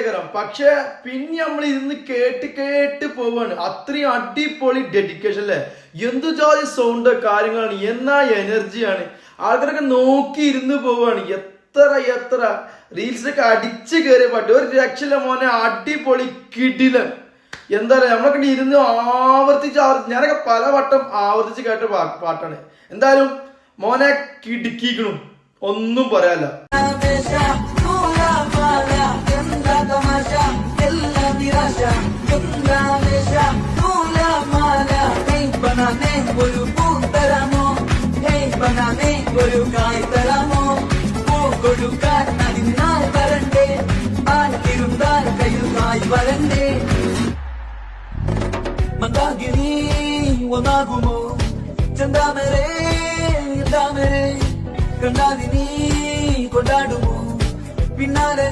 രസകരം. പക്ഷെ പിന്നെ നമ്മൾ ഇരുന്ന് കേട്ട് പോവാണ്. അത്രയും അടിപൊളി ഡെഡിക്കേഷൻ അല്ലേ. എന്തു ജാതി സൗണ്ട് കാര്യങ്ങളാണ്, എന്നാ എനർജിയാണ്. ആൾക്കാരൊക്കെ നോക്കി ഇരുന്ന് പോവാണ്. എത്ര റീൽസൊക്കെ അടിച്ചു കയറിയ പാട്ട്, ഒരു രക്ഷയില്ല മോനെ. അടിപൊളി കിടിലൻ. എന്താ പറയാ, നമ്മളൊക്കെ ഇരുന്ന് ആവർത്തിച്ച് ഞാനൊക്കെ പല വട്ടം ആവർത്തിച്ച് കേട്ട പാട്ടാണ്. എന്തായാലും മോനെ കിടുക്കിക്കണം, ഒന്നും പറയാല്ല. ഒരു പൂ തരാമോ, ഒരു കായ് തരാമോ, പൂ കൊടുക്കാൻ അതിനാൽ വരണ്ടേ, ആർക്കിരുന്നാൽ കയ്യിൽ കായ് വരണ്ടേ. മന്ദാകിനി ഒന്നാകുമോ, ചന്താമരേ കണ്ടാലിനി കൊണ്ടാടുമോ, പിന്നാലെ